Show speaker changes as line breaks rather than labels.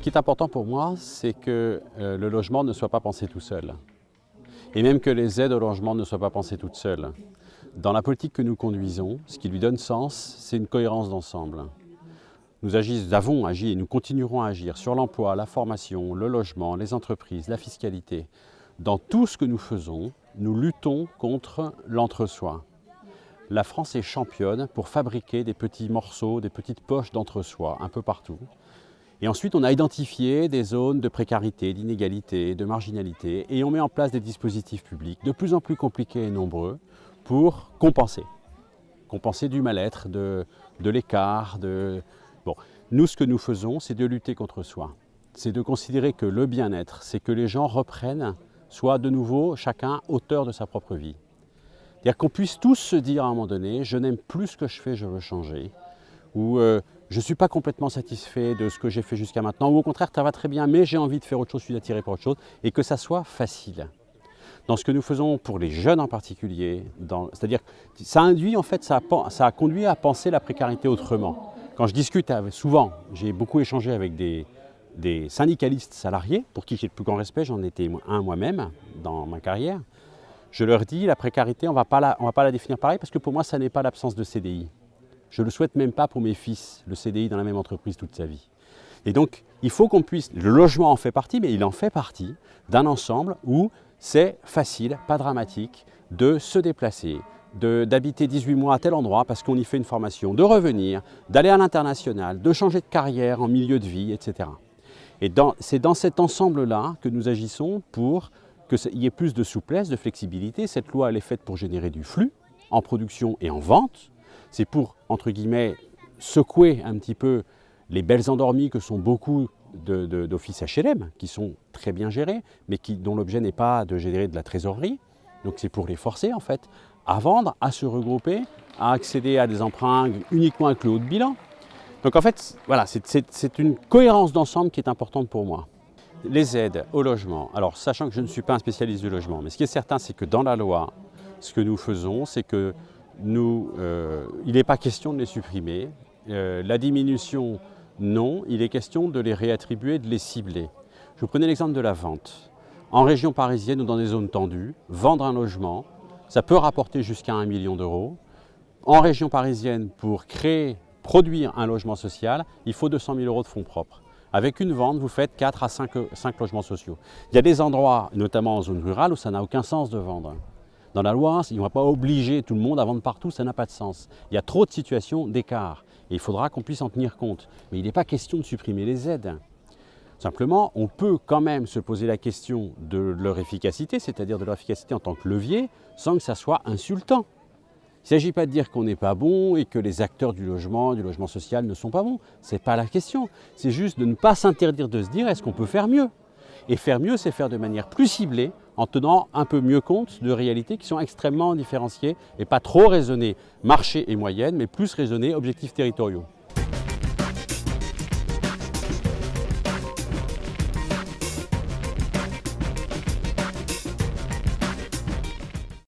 qui est important pour moi, c'est que le logement ne soit pas pensé tout seul. Et même que les aides au logement ne soient pas pensées toutes seules. Dans la politique que nous conduisons, ce qui lui donne sens, c'est une cohérence d'ensemble. Nous avons agi et nous continuerons à agir sur l'emploi, la formation, le logement, les entreprises, la fiscalité. Dans tout ce que nous faisons, nous luttons contre l'entre-soi. La France est championne pour fabriquer des petits morceaux, des petites poches d'entre-soi un peu partout. Et ensuite, on a identifié des zones de précarité, d'inégalité, de marginalité, et on met en place des dispositifs publics de plus en plus compliqués et nombreux pour compenser. Compenser du mal-être, de l'écart. Bon. Nous, ce que nous faisons, c'est de lutter contre soi. C'est de considérer que le bien-être, c'est que les gens reprennent, soit de nouveau, chacun auteur de sa propre vie. C'est-à-dire qu'on puisse tous se dire à un moment donné, je n'aime plus ce que je fais, je veux changer. Ou je ne suis pas complètement satisfait de ce que j'ai fait jusqu'à maintenant, ou au contraire, ça va très bien, mais j'ai envie de faire autre chose, je suis attiré par autre chose, et que ça soit facile. Dans ce que nous faisons pour les jeunes en particulier, c'est-à-dire que ça induit, en fait, ça a conduit à penser la précarité autrement. Quand je discute souvent, j'ai beaucoup échangé avec des syndicalistes salariés, pour qui j'ai le plus grand respect, j'en étais un moi-même dans ma carrière. Je leur dis, la précarité, on ne va pas la définir pareil, parce que pour moi, ça n'est pas l'absence de CDI. Je ne le souhaite même pas pour mes fils, le CDI dans la même entreprise toute sa vie. Et donc, il faut qu'on puisse, le logement en fait partie, mais il en fait partie d'un ensemble où c'est facile, pas dramatique, de se déplacer, d'habiter 18 mois à tel endroit parce qu'on y fait une formation, de revenir, d'aller à l'international, de changer de carrière en milieu de vie, etc. Et c'est dans cet ensemble-là que nous agissons pour qu'il y ait plus de souplesse, de flexibilité. Cette loi, elle est faite pour générer du flux en production et en vente. C'est pour, entre guillemets, secouer un petit peu les belles endormies que sont beaucoup d'offices HLM, qui sont très bien gérés, mais dont l'objet n'est pas de générer de la trésorerie. Donc c'est pour les forcer, en fait, à vendre, à se regrouper, à accéder à des emprunts uniquement avec le haut de bilan. Donc en fait, voilà, c'est une cohérence d'ensemble qui est importante pour moi. Les aides au logement, alors sachant que je ne suis pas un spécialiste du logement, mais ce qui est certain, c'est que dans la loi, ce que nous faisons, c'est que il n'est pas question de les supprimer. La diminution, non, il est question de les réattribuer, de les cibler. Je vous prenais l'exemple de la vente. En région parisienne ou dans des zones tendues, vendre un logement, ça peut rapporter jusqu'à 1 million d'euros. En région parisienne, pour produire un logement social, il faut 200 000 euros de fonds propres. Avec une vente, vous faites 4 à 5 logements sociaux. Il y a des endroits, notamment en zone rurale, où ça n'a aucun sens de vendre. Dans la loi, on ne va pas obliger tout le monde à vendre partout, ça n'a pas de sens. Il y a trop de situations d'écart et il faudra qu'on puisse en tenir compte. Mais il n'est pas question de supprimer les aides. Simplement, on peut quand même se poser la question de leur efficacité, c'est-à-dire de leur efficacité en tant que levier, sans que ça soit insultant. Il ne s'agit pas de dire qu'on n'est pas bon et que les acteurs du logement social ne sont pas bons. Ce n'est pas la question. C'est juste de ne pas s'interdire de se dire est-ce qu'on peut faire mieux ? Et faire mieux, c'est faire de manière plus ciblée, en tenant un peu mieux compte de réalités qui sont extrêmement différenciées et pas trop raisonnées marché et moyenne, mais plus raisonnées objectifs territoriaux.